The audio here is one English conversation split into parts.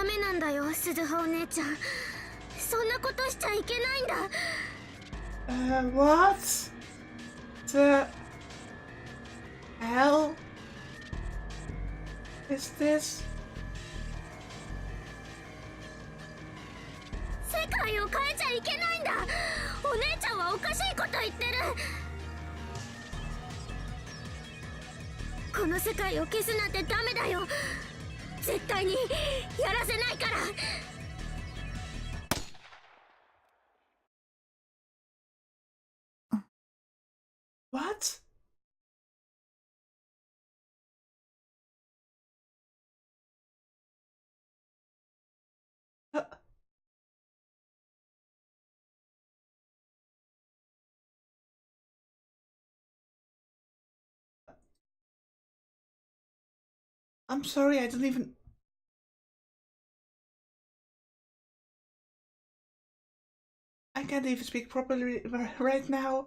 ダメなんだよ、鈴葉お姉ちゃん。そんなことしちゃいけないんだ。What the hell is this? 世界を変えちゃいけないんだ。お姉ちゃんはおかしいこと言ってる。この世界を消すなんてダメだよ。絶対にやらせないから。What? I'm sorry, I don't even... I can't even speak properly right now.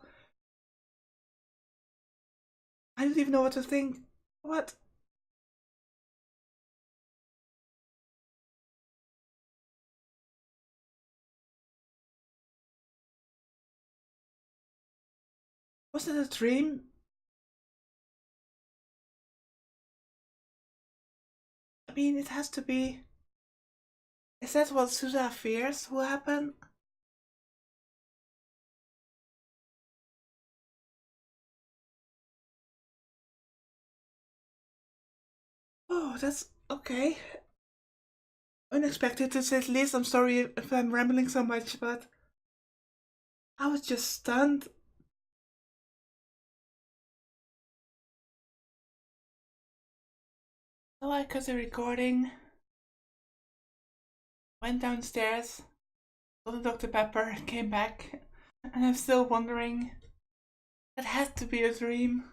I don't even know what to think. What? Was that a dream? I mean, it has to be... Is that what Suzuha fears will happen? Oh, that's okay. Unexpected to say the least. I'm sorry if I'm rambling so much, but I was just stunned. So I cut the recording, went downstairs, got a Dr. Pepper, came back, and I'm still wondering. That had to be a dream.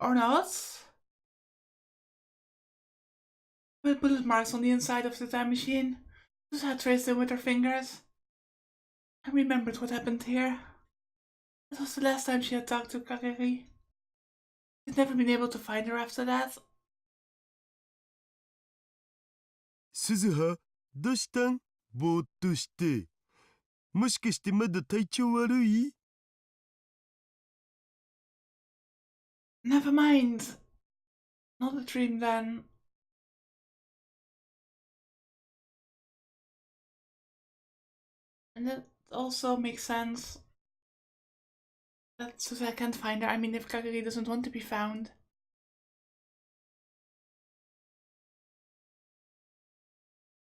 Or not? With bullet marks on the inside of the time machine. Just had traced them with her fingers. I remembered what happened here. It was the last time she had talked to Kakeri. She'd never been able to find her after that. Suzuha, どうしたん？ぼーっとして。もしかしてまだ体調悪い？ Never mind. Not a dream then. And that also makes sense. That Suzuha can't find her. I mean, if Kakeri doesn't want to be found.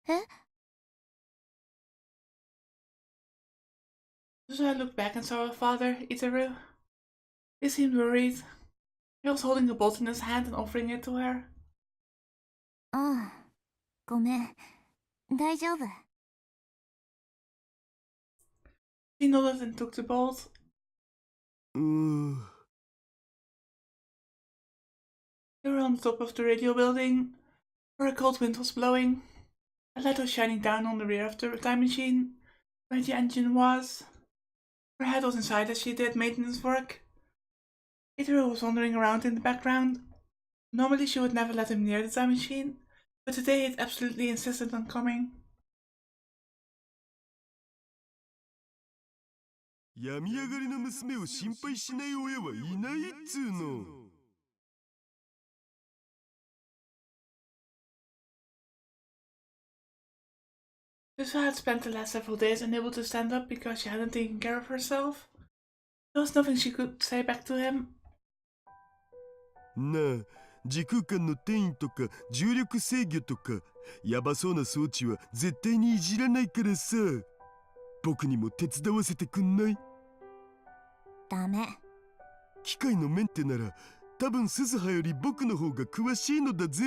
Eh? Suzuha looked back and saw her father, Itaru. He seemed worried. He was holding a bolt in his hand and offering it to her. ごめん。大丈夫。She nodded and took the bolt. They were on the top of the radio building, where a cold wind was blowing. A light was shining down on the rear of the time machine, where the engine was. Her head was inside as she did maintenance work. Itaru was wandering around in the background. Normally she would never let him near the time machine, but today he'd absolutely insisted on coming. 病み上がりの娘を心配しない親はいないっつーの。Suzuha had spent the last several days unable to stand up because she hadn't taken care of herself. There was nothing she could say back to him. なあ、時空間の転移とか重力制御とかヤバそうな装置は絶対にいじらないからさ。僕にも手伝わせてくんない？ダメ。機械のメンテなら多分鈴葉より僕の方が詳しいのだぜ。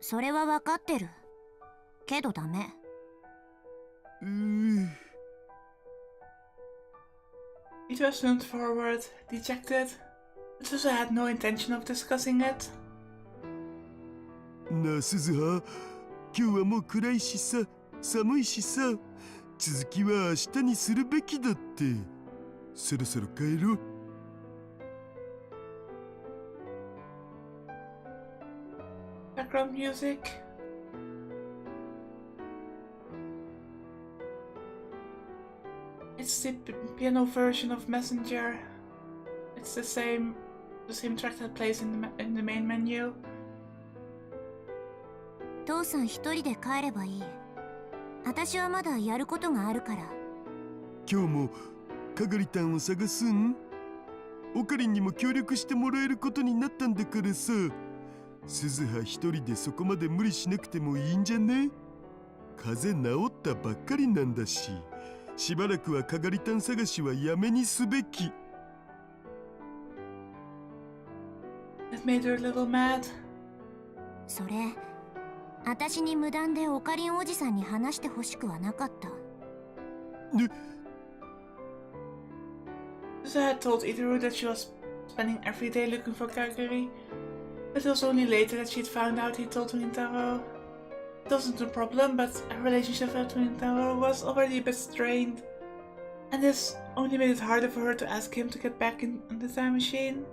それは分かってる。けどダメ。He just leaned forward, dejected, but Suzuha had no intention of discussing it. なあ鈴葉、今日はもう暗いしさ、寒いしさ、続きは明日にするべきだって。そろそろ帰ろう。background music. It's the piano version of Messenger. It's the same track that plays in the main menu. 父さん一人で帰ればいい。私はまだやることがあるから。今日もかがりたんを探すん？オカリンにも協力してもらえることになったんだからさ。鈴葉一人でそこまで無理しなくてもいいんじゃね？風邪治ったばっかりなんだし、しばらくはかがりたん探しはやめにすべき。It made her a little mad. それ、私に無断でオカリンおじさんに話してほしくはなかった。Suzuha had told Daru that she was spending every day looking for Kagari, but it was only later that she'd found out he told Rintaro. It wasn't a problem, but her relationship with Rintaro was already a bit strained, and this only made it harder for her to ask him to get back in the time machine.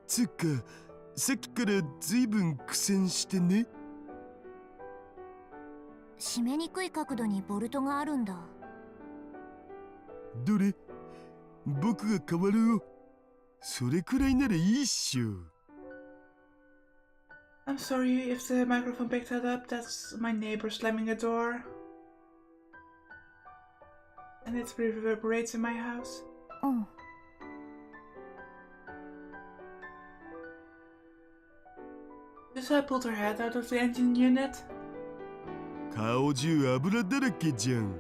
つか、さっきからずいぶん苦戦してね。締めにくい角度にボルトがあるんだ。どれ？僕が変わるよ。それくらいならいいっしょ。I'm sorry if the microphone picked that up. That's my neighbor slamming a door. And it reverberates in my house. うん。Suzuha pulled her head out of the engine unit. 顔中油だらけじゃん。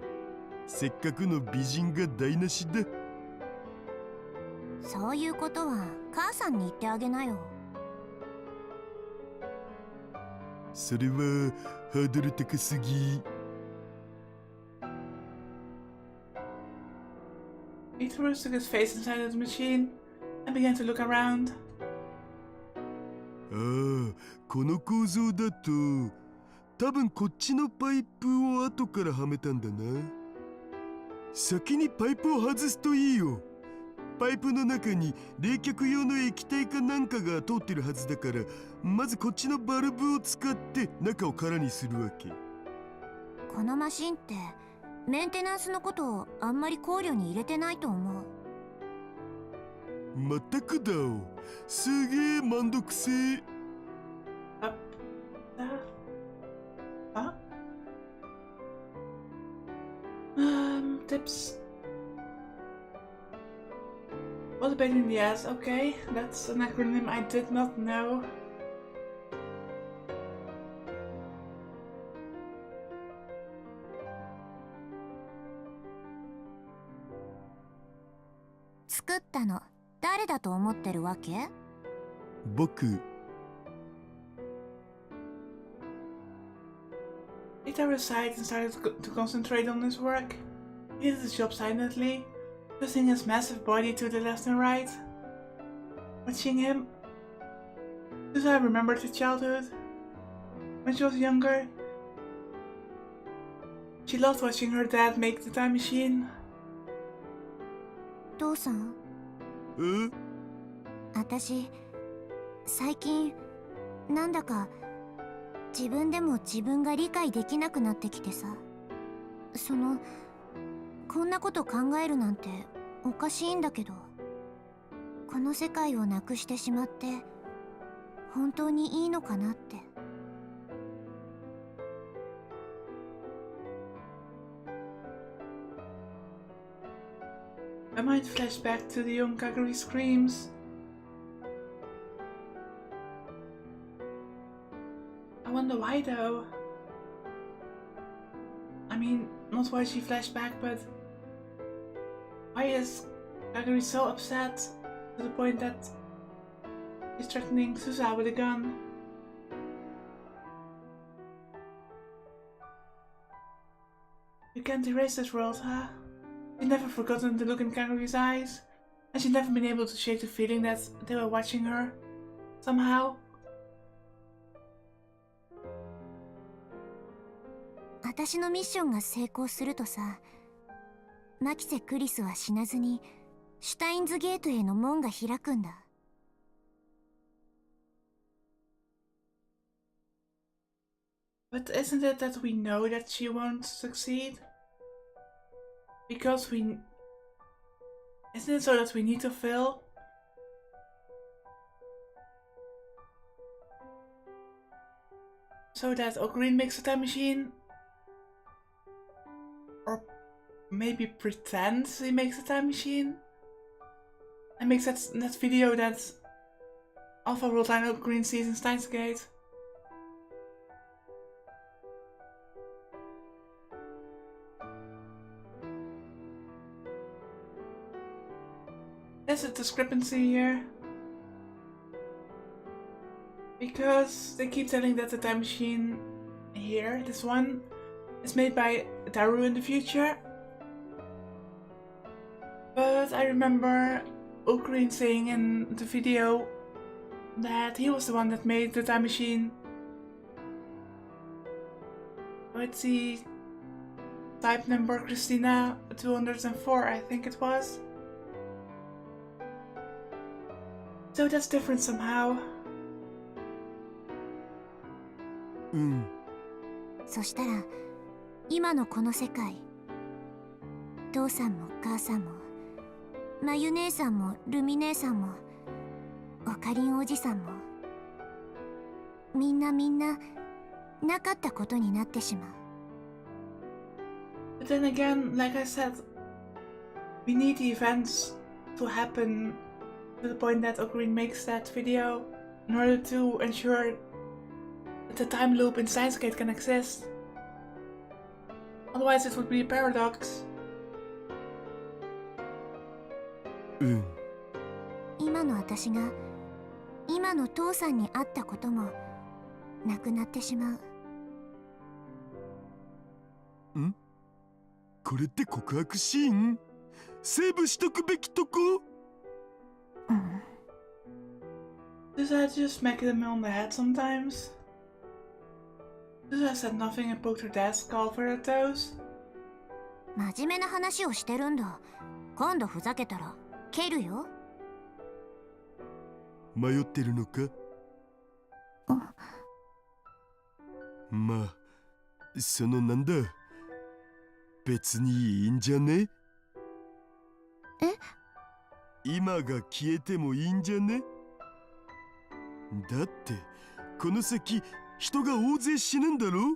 せっかくの美人が台無しだ。そういうことは母さんに言ってあげなよ。それはハードル高すぎ。Daru took his face inside of the machine and began to look around. ああ、この構造だと多分こっちのパイプを後からはめたんだな。先にパイプを外すといいよ。パイプの中に冷却用の液体かなんかが通ってるはずだから、まずこっちのバルブを使って中を空にするわけ。このマシンってメンテナンスのことをあんまり考慮に入れてないと思う。まったくだお。すげえめんどくせえ。Huh? Tips. What a pain in the ass. Okay, that's an acronym I did not know. 作ったの誰だと思ってるわけ？僕。Daru sighed and started to concentrate on his work. He did his job silently, twisting his massive body to the left and right. Watching him, Suzuha remembered her childhood. When she was younger, she loved watching her dad make the time machine. 父さん、私最近なんだか自分でも自分が理解できなくなってきてさ。こんなこと考えるなんておかしいんだけど、この世界をなくしてしまって本当にいいのかなって。My mind flashed back to the young Kagari screams. I wonder why though. I mean, not why she flashed back, but why is Kagari so upset to the point that she's threatening Suzuha with a gun? You can't erase this world, huh? She'd never forgotten the look in Kagari's eyes, and she'd never been able to shake the feeling that they were watching her, somehow. 私のミッションが成功するとさ、マキセ・クリスは死なずにシュタインズゲートへの門が開くんだ。But isn't it that we know that she won't succeed? Because we... Isn't it so that we need to fail? So that O'Green makes a time machine? Or maybe pretends he makes a time machine? And makes that video that Alpha World Line O'Green sees in Steins Gate? There's a discrepancy here. Because they keep telling that the time machine here, this one, is made by Daru in the future. But I remember O'Green saying in the video that he was the one that made the time machine. Let's see, type number Christina 204, I think it was. So that's different somehow. うん。そしたら今のこの世界、父さんも母さんもまゆ姉さんもルミ姉さんもオカリンおじさんもみんななかったことになってしまう。 But then again, like I said, we need the events to happen to the point that O'Green makes that video in order to ensure that the time loop in Steins Gate can exist. Otherwise it would be a paradox. うん。今の私が今の父さんに会ったこともなくなってしまう。ん？これって告白シーン？セーブしとくべきとこ？うん。 Does I just smack them on the head sometimes? Does I said nothing and poked her desk, called for her toes? 真面目な話をしてるんだ。今度ふざけたら蹴るよ。迷ってるのか？まあ、そのなんだ。別にいいんじゃね？え？今が消えてもいいんじゃね？だってこの先人が大勢死ぬんだろ？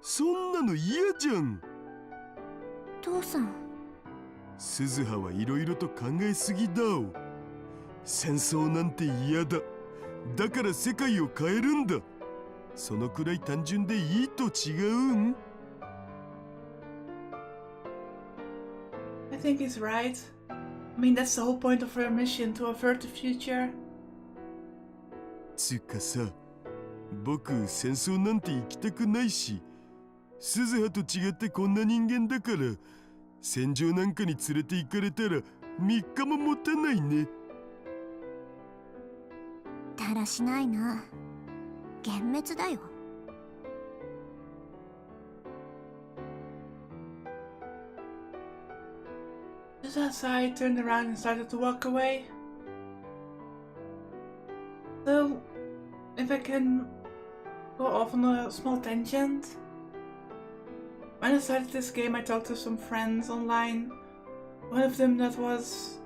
そんなの嫌じゃん。父さん。鈴葉はいろいろと考えすぎだお。戦争なんて嫌だ。だから世界を変えるんだ。そのくらい単純でいいと違うん？ I think he's right. I mean, that's the whole point of her mission, to avert the future. つうかさ、僕戦争なんて行きたくないし、鈴葉と違ってこんな人間だから、戦場なんかに連れて行かれたら3日も持たないね。だらしないな。幻滅だよ。Just as I turned around and started to walk away. So, if I can go off on a small tangent. When I started this game, I talked to some friends online. One of them that was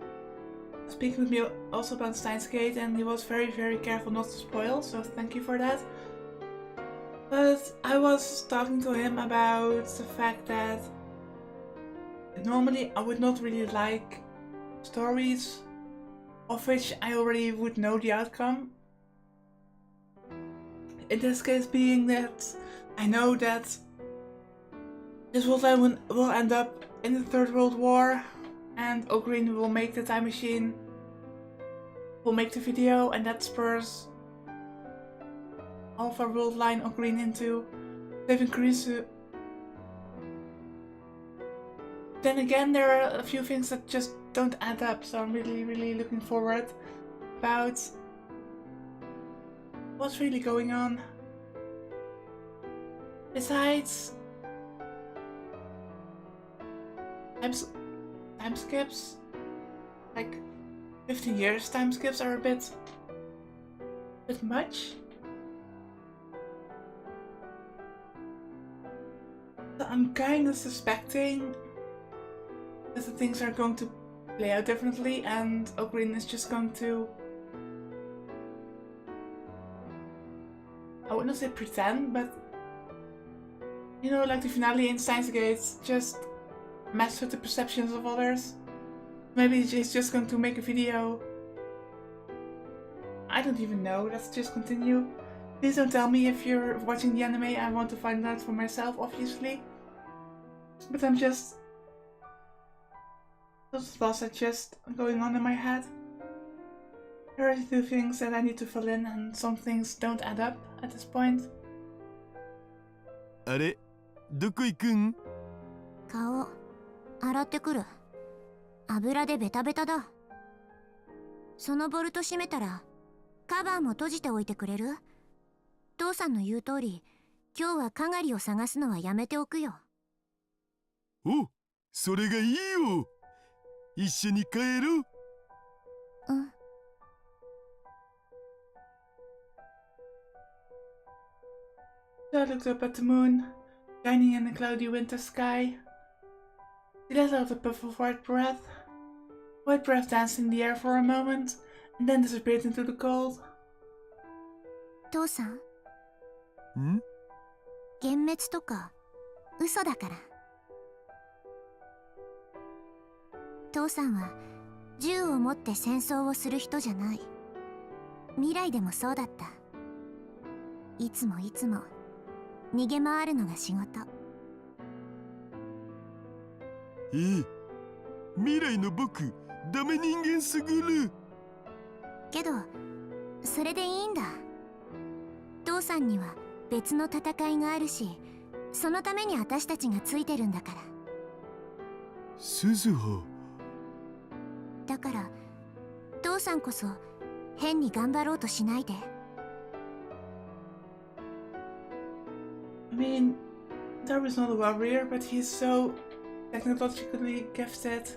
speaking with me also about Steins Gate, and he was very careful not to spoil, so thank you for that. But I was talking to him about the fact that normally I would not really like stories of which I already would know the outcome. In this case being that I know that this world line will end up in the Third World War, and O'Green will make the time machine, will make the video, and that spurs Alpha World Line O'Green into saving Kurisu. Then again, there are a few things that just don't add up, so I'm really looking forward about what's really going on. Besides, time skips. Like 15 years time skips are a bit much. So I'm kind of suspecting that the things are going to play out differently, and Ocarina is just going to, I would not say pretend, but you know, like the finale in Steins just mess with the perceptions of others. Maybe he's just going to make a video. I don't even know. Let's just continue. Please don't tell me if you're watching the anime. I want to find out for myself, obviously. But I'm just... those thoughts are just going on in my head. There are a few things that I need to fill in, and some things don't add up at this point. あれ、どこ行くん？顔洗ってくる。油でベタベタだ。そのボルト閉めたらカバーも閉じておいてくれる？父さんの言う通り、今日はかがりを探すのはやめておくよ。お、それがいいよ。一緒に帰ろう。うん。So I looked up at the moon, shining in the cloudy winter sky. She let out a puff of white breath. White breath danced in the air for a moment, and then disappeared into the cold. 父さん、ん？幻滅とか嘘だから。父さんは銃を持って戦争をする人じゃない。未来でもそうだった。いつも逃げ回るのが仕事。未来の僕、ダメ人間すぐる。けどそれでいいんだ。父さんには別の戦いがあるし、そのために私たちがついてるんだから。鈴葉。だから父さんこそ変に頑張ろうとしないで。I mean, Daru's not a warrior, but he's so technologically gifted.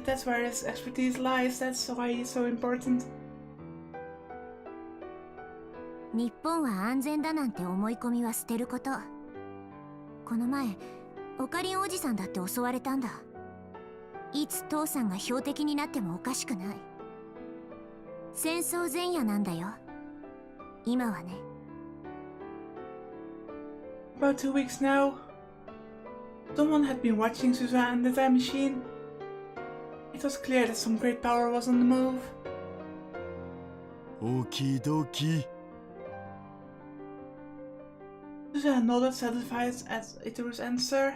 That's where his expertise lies. That's why he's so important. 日本は安全だなんて思い込みは捨てること。この前オカリンおじさんだって襲われたんだ。いつ父さんが標的になってもおかしくない。戦争前夜なんだよ、今はね。About 2 weeks now, someone had been watching Suzuha and the time machine. It was clear that some great power was on the move. Okie dokie. Suzuha nodded, satisfied at Itaru's answer,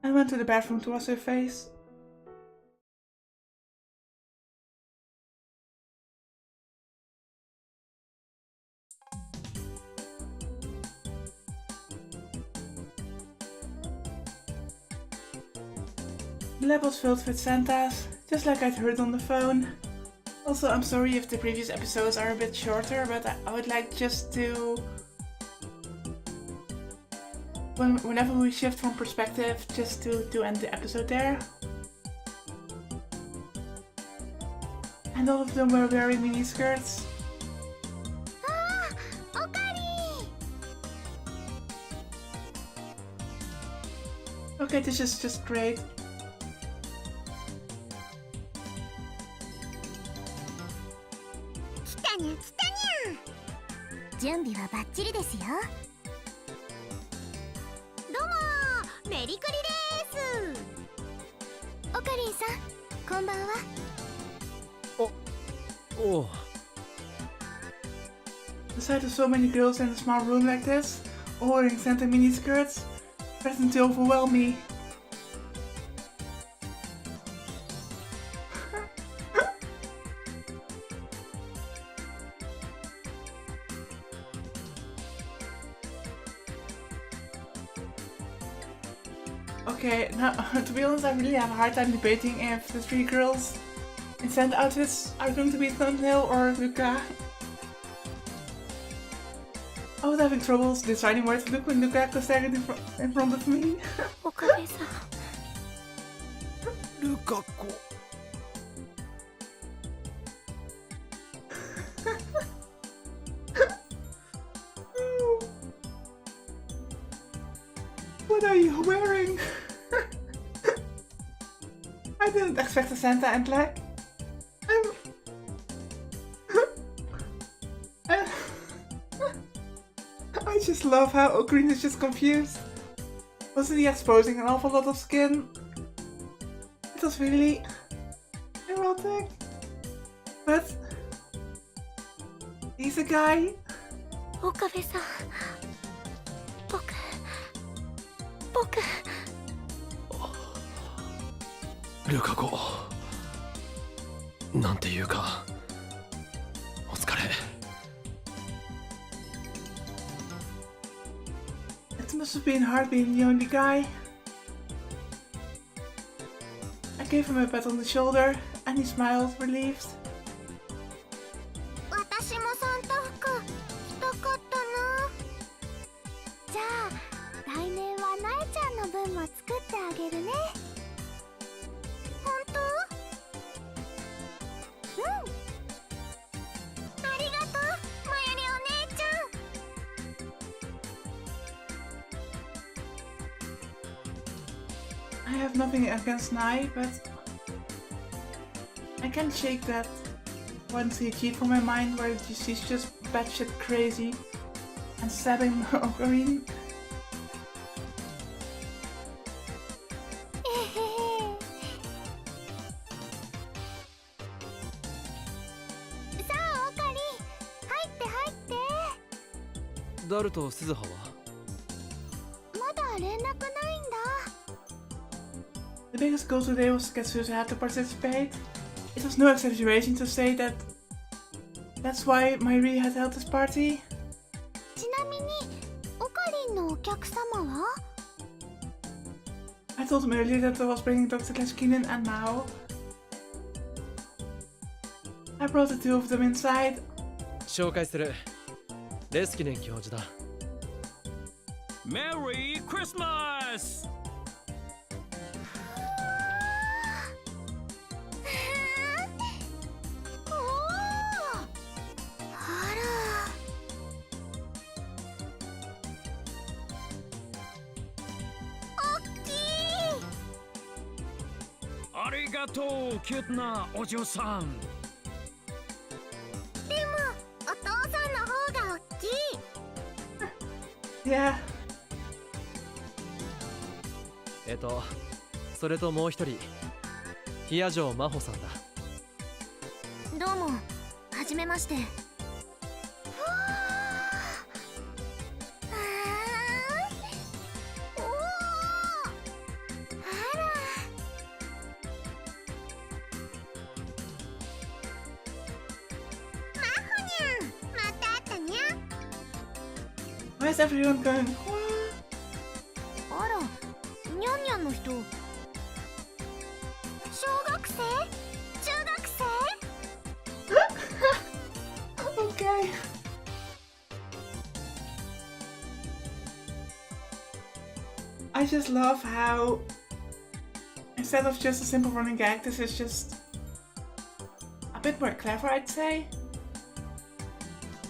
and went to the bathroom to wash her face. The lab was filled with Santas, just like I'd heard on the phone. Also, I'm sorry if the previous episodes are a bit shorter, but I would like just to... Whenever we shift from perspective, just to end the episode there. And all of them were wearing miniskirts. Ah, Okari! Okay, this is just great. 準備はバッチリですよ。どうもメリクリです。オカリンさん、こんばんは。お。 The sight of so many girls in a small room like this, all wearing Santa miniskirts, threatened to overwhelm me. Okay, now to be honest, I really have a hard time debating if the 3 girls in Santa outfits are going to be thumbnail or Luca. I was having troubles deciding where to look when Lukaku was standing in front of me. おかげさルカ子。What are you wearing? I didn't expect a Santa and like I just love how Ocarina is just confused. Wasn't he exposing an awful lot of skin? It was really erotic. But he's a guy. 岡部さん僕ルカ子。なんていうか、お疲れ。It must have been hard being the only guy. I gave him a pat on the shoulder and he smiled, relieved. 私もサンタ服着たかったな。じゃあ来年はなえちゃんの分も作ってあげるね。本当？うん。ありがとう、まゆりお姉ちゃん。 I have nothing against Nai, but I can't shake that one CG from my mind where she's just batshit crazy and stabbing Ocarina. さあオカリン、入って入って。ダルと鈴葉はまだ連絡ないんだ。 The biggest goal today was to get Suzuha to participate. It was no exaggeration to say that that's why Mayuri had held this party. ちなみにオカリンのお客様は？ I told him earlier that I was bringing Dr. Leskinen and Mao. I brought the two of them inside. 紹介する。レスキネン教授だ。メリークリスマス。おお、あら。おっきい。ありがとう、キュートなお嬢さん。でもお父さんの方がおっきい。Yeah. それともう一人、ヒヤ城真帆さんだ。どうも、はじめまして。おお、あら。真帆にゃん、また会ったにゃ。 Why is everyone going? あら、にゃんにゃんの人。小学生？中学生？ Okay. I just love how instead of just a simple running gag, this is just a bit more clever, I'd say.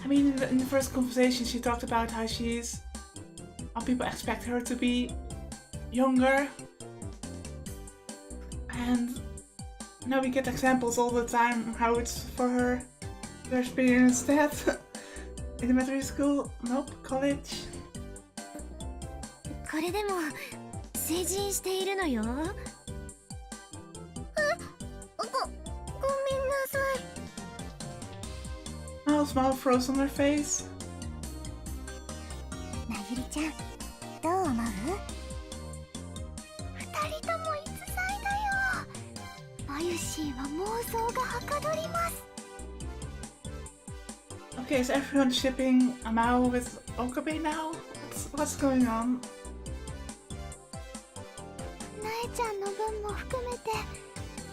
I mean, in the first conversation, she talked about how people expect her to be younger, and now we get examples all the time how it's for her to experience that. Elementary school, nope, college. これでも成人しているのよ。ごめんなさい。Now smile froze on her face. なゆりちゃん、どう思う？二人とも逸材だよ。マユシーは妄想がはかどります。 Okay, is everyone shipping Amao with Okabe now? What's going on? なえちゃんの分も含めて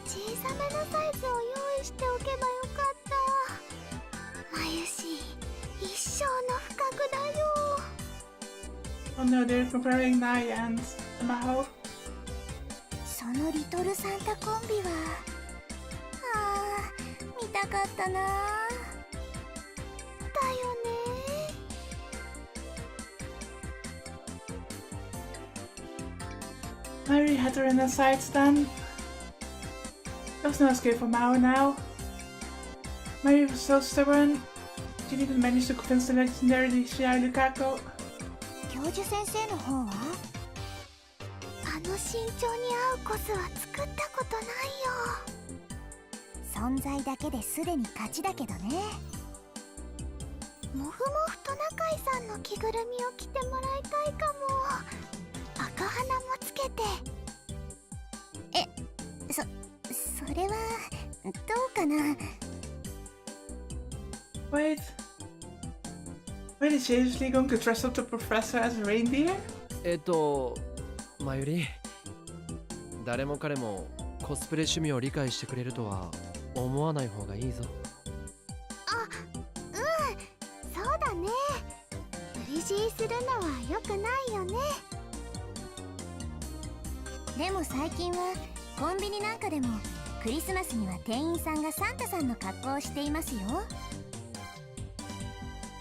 小さめのサイズを用意しておけばよかった。マユシー、一生の不覚だよ。Oh no, they're comparing Naya and Maho. そのリトルサンタコンビは見たかったな。だよね。Mary had her in her sights then. There was no escape for Mao now. Mary was so stubborn. She didn't manage to convince the legendary Shiai Lukako. 教授先生の方はあの身長に合うコスは作ったことないよ。存在だけですでに勝ちだけどね。モフモフトナカイさんの着ぐるみを着てもらいたいかも。赤鼻もつけて。それはどうかな。 Wait. Wait, is she actually going to dress up the professor as a reindeer? まゆり、誰も彼もコスプレ趣味を理解してくれるとは思わない方がいいぞ。そうだね。無理強いするのは良くないよね。でも最近はコンビニなんかでもクリスマスには店員さんがサンタさんの格好をしていますよ。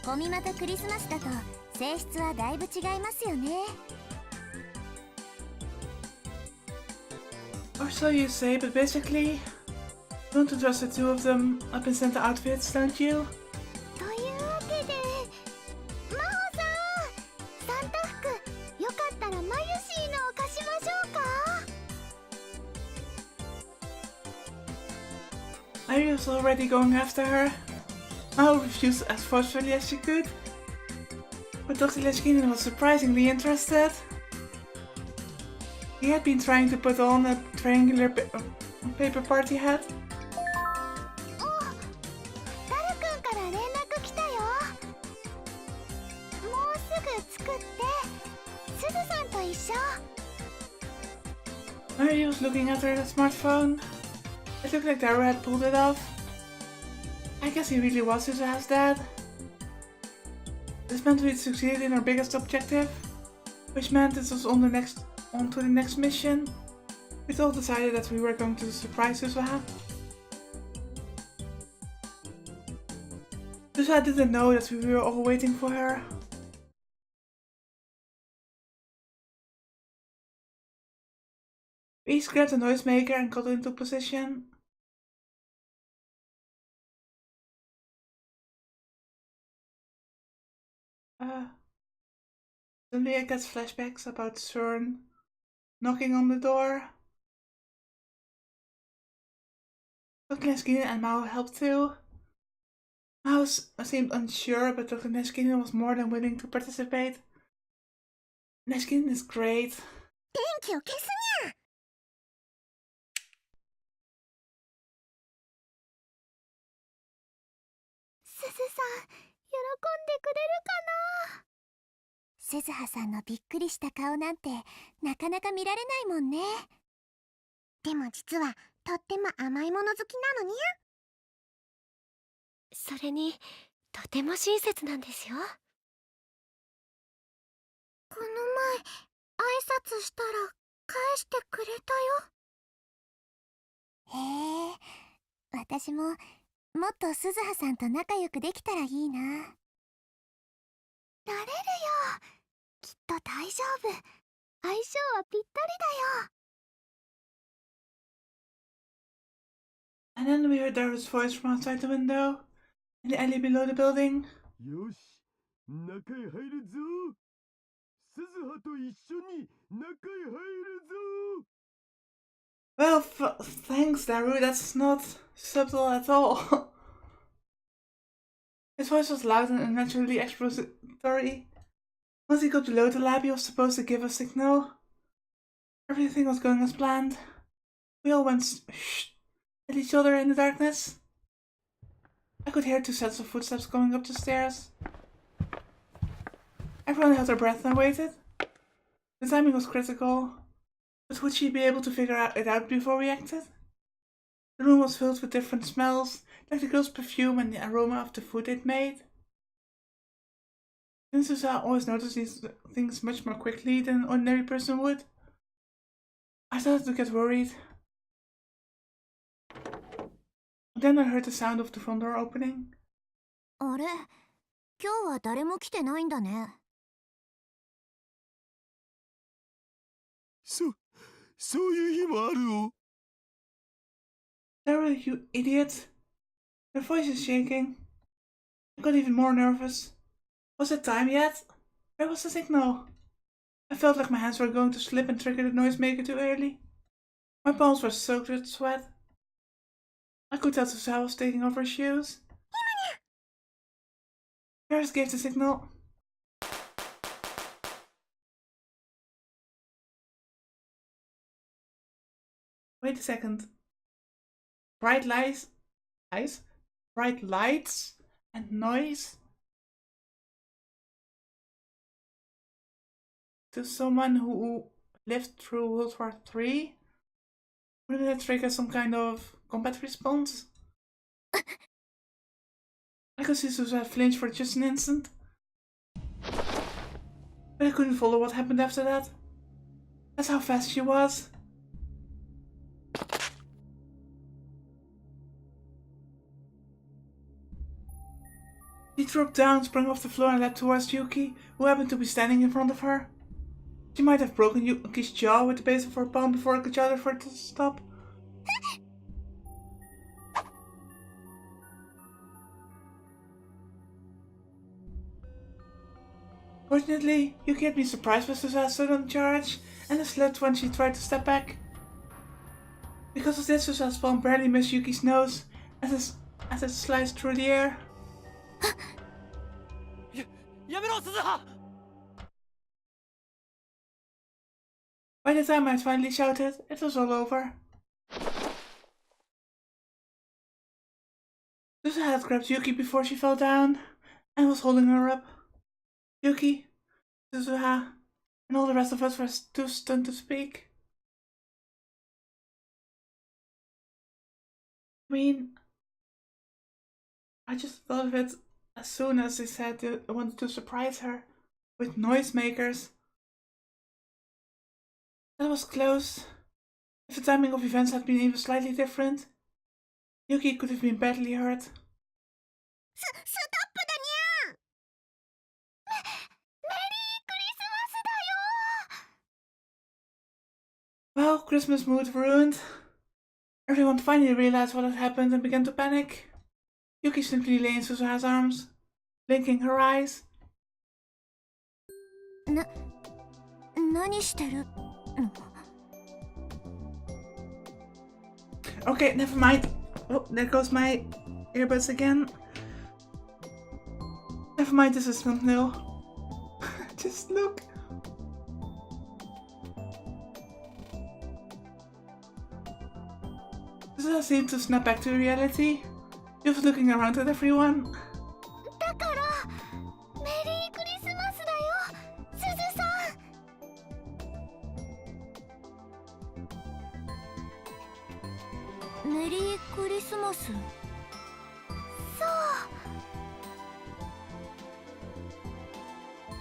コミマとクリスマスだと性質はだいぶ違いますよね。Or so you say, but basically, you want to dress the two of them up in Santa outfits, don't you? というわけで、マホさん、サンタ服よかったらマユシーのを貸しましょうか。Mary was already going after her. Mao refused as forcefully as she could, but Dr. Leskinen was surprisingly interested. He had been trying to put on a triangular paper party hat. ダルくんから連絡来たよ。もうすぐ作って、すずさんと一緒。Mary was looking at her smartphone. It looked like Daru had pulled it off. I guess he really was Suzuha's dad. This meant we'd succeeded in our biggest objective, which meant this was on to the next mission. We all decided that we were going to surprise Suzuha. Suzuha didn't know that we were all waiting for her. We each grabbed a noisemaker and got into position. Suddenly I get flashbacks about Cern knocking on the door. Dr. Neskinen and Mao helped too. Mao seemed unsure, but Dr. Neskinen was more than willing to participate. Neskinen is great. 電気を消すにゃ。すずさん、喜んでくれるかな。すずはさんのびっくりした顔なんてなかなか見られないもんね。でも実はとっても甘いもの好きなのにゃ。それにとても親切なんですよ。この前挨拶したら返してくれたよ。へえ、私ももっとすずはさんと仲良くできたらいいな。なれるよ。きっと大丈夫。相性はぴったりだよ。And then we heard Daru's voice from outside the window, in the alley below the building. よし、中へ入るぞ。鈴葉と一緒に中へ入るぞ。Well, thanks, Daru. That's not subtle at all. His voice was loud and unnaturally expository. Once he got below the lab, he was supposed to give a signal. Everything was going as planned. We all went shh at each other in the darkness. I could hear 2 sets of footsteps going up the stairs. Everyone held their breath and waited. The timing was critical, but would she be able to figure it out before we acted? The room was filled with different smells, like the girl's perfume and the aroma of the food they'd made. Since Suzuha always noticed these things much more quickly than an ordinary person would, I started to get worried. Then I heard the sound of the front door opening. あれ、今日は誰も来てないんだね。そういう日もあるお。Daru, you idiot! Her voice is shaking. I got even more nervous. Was it time yet? Where was the signal? I felt like my hands were going to slip and trigger the noisemaker too early. My palms were soaked with sweat. I could tell Suzuha was taking off her shoes. Paris gave the signal. Wait a second. Bright lights, bright lights and noise. To someone who lived through World War III? Wouldn't that trigger some kind of combat response? I could see Suzuha flinch for just an instant. But I couldn't follow what happened after that. That's how fast she was. She dropped down, sprung off the floor and leapt towards Yuki, who happened to be standing in front of her. She might have broken Yuki's jaw with the base of her palm before I could shout at her to stop. Fortunately, Yuki had been surprised by Suzuha's sudden charge and slipped when she tried to step back. Because of this, Suzuha's palm barely missed Yuki's nose as it sliced through the air. やめろ、鈴葉。 By the time I had finally shouted, it was all over. Suzuha had grabbed Yuki before she fell down and was holding her up. Yuki, Suzuha, and all the rest of us were too stunned to speak. I mean, I just thought of it as soon as they said they wanted to surprise her with noisemakers. That was close. If the timing of events had been even slightly different, Yuki could have been badly hurt. Stopだにゃー。メリークリスマスだよ。 Well, Christmas mood ruined. Everyone finally realized what had happened and began to panic. Yuki simply lay in Suzuha's arms, blinking her eyes. 何してるの？ Okay, never mind. Oh, there goes my earbuds again. Never mind, this is not nil. Just look. Suzuha seemed to snap back to reality. She was looking around at everyone. だからメリークリスマスだよ、すずさん。メリークリスマス。そう。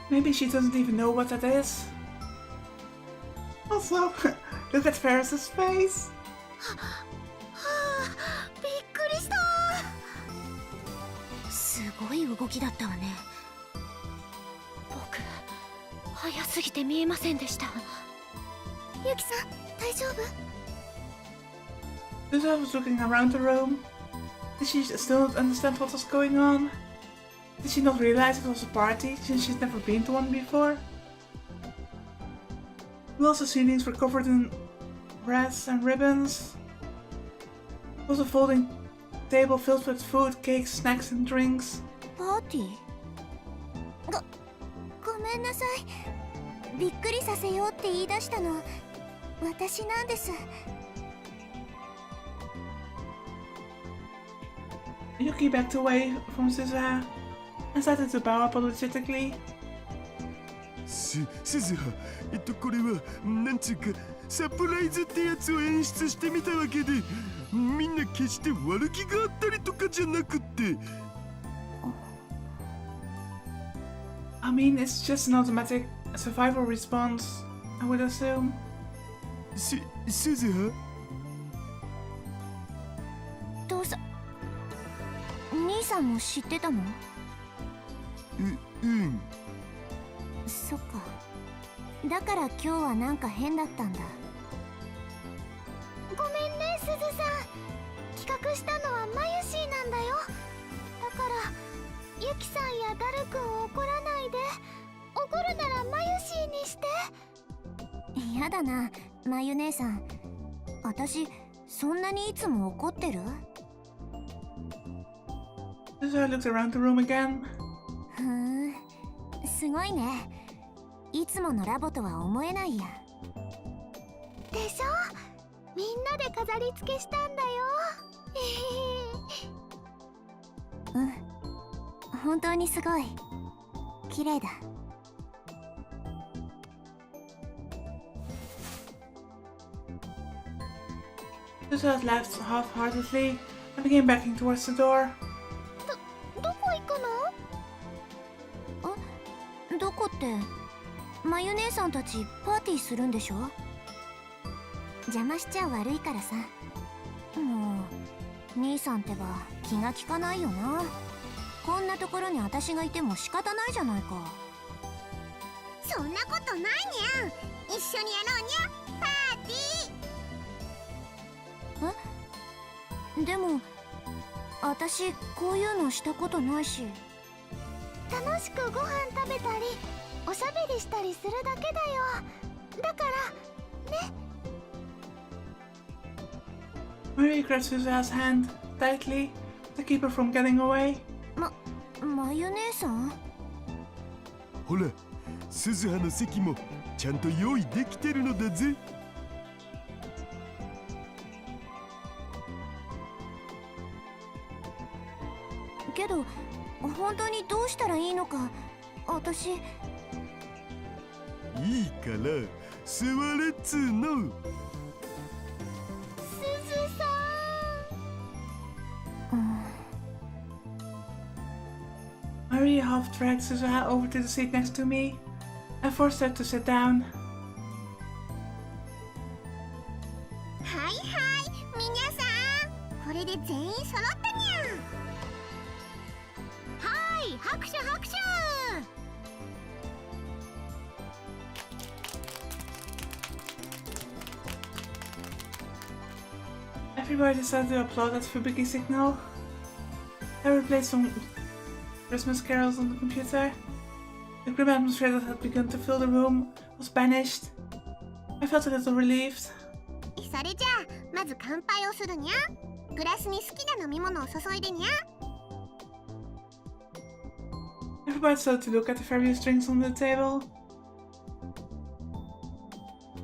Maybe she doesn't even know what that is. Also, look at Ferris's face. はあ、びっくりした。すごい動きだったわね。僕、早すぎて見えませんでした。ユキさん、大丈夫？ Suzuha was looking around the room. Did she still not understand what was going on? Did she not realize it was a party since she'd never been to one before? The walls and ceilings were covered in wreaths and ribbons. There was a folding table filled with food, cakes, snacks and drinks. パーティー？ごめんなさい。びっくりさせようって言い出したの私なんです。 Yuki backed away from Suzuha and started to bow apologetically. すずは、これはなんつうかサプライズってやつを演出してみたわけで、みんな決して悪気があったりとかじゃなくって。I mean, it's just an automatic survival response, I would assume. Suzuha? 父さん、兄さんも知ってたの？うん。そっか。だから今日はなんか変だったんだ。ごめんね、すずさん。企画したのはマユシーなんだよ。だからユキさんやダルくんを怒らないで。怒るならマユシーにして。やだな、マユ姉さん。私そんなにいつも怒ってる？ Suzuha looked around the room again. ふーん、すごいね。いつものラボとは思えないや。でしょ？みんなで飾り付けしたんだよ。うん、本当にすごい綺麗だ。Suzuha laughed half-heartedly and began backing towards the door. どこ行くの？どこって、マユ姉さんたちパーティーするんでしょ？邪魔しちゃ悪いからさ。もう兄さんってば気が利かないよな。こんなところに私がいても仕方ないじゃないか。そんなことないにゃん。一緒にやろうにゃ、パーティー。え？でも私こういうのしたことないし。楽しくご飯食べたりおしゃべりしたりするだけだよ。だからね。Marie grabbed Suzuha's hand tightly to keep her from getting away. マユ姉さん？ほら、鈴葉の席もちゃんと用意できてるのだぜ。けど本当にどうしたらいいのか私。いいから座れっつーの。すずさん。Marie half dragged Suzuha over to the seat next to me and forced her to sit down. はいはい、皆さん、これで全員揃ったにゃん。はい、拍手拍手。Everybody decided to applaud at Fubuki's signal. Daru played some Christmas carols on the computer. The grim atmosphere that had begun to fill the room was banished. I felt a little relieved. それじゃあまず乾杯をするにゃ。グラスに好きな飲み物を注いでにゃ。 Everybody started to look at the various drinks on the table.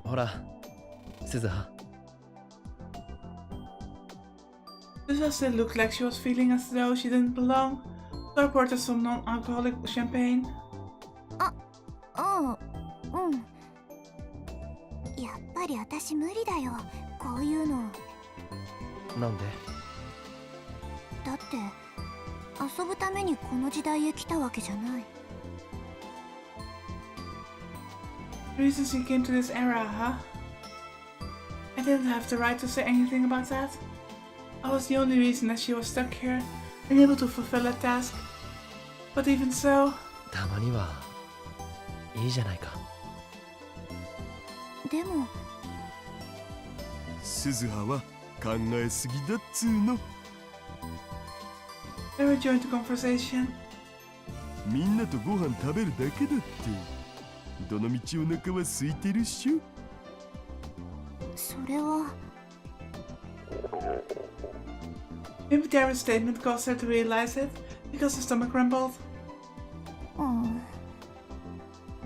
ほら、鈴葉。Suzuha still looked like she was feeling as though she didn't belong, so I poured her some non-alcoholic champagne. うん。やっぱり私無理だよ、こういうの。なんで？だって遊ぶためにこの時代へ来たわけじゃない。 The reasons you came to this era, huh? I didn't have the right to say anything about that. I was the only reason that she was stuck here, unable to fulfill that task. But even so... たまにはいいじゃないか。でも鈴葉は考えすぎだっつーの。Daru joined the conversation. みんなとご飯食べるだけだって。どのみちお腹は空いてるっしょ。それは。 Maybe Daru's statement caused her to realize it, because her stomach rumbled.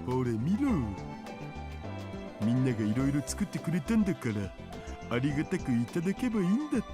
ほれ見ろ。みんながいろいろ作ってくれたんだから、ありがたくいただけばいいんだって。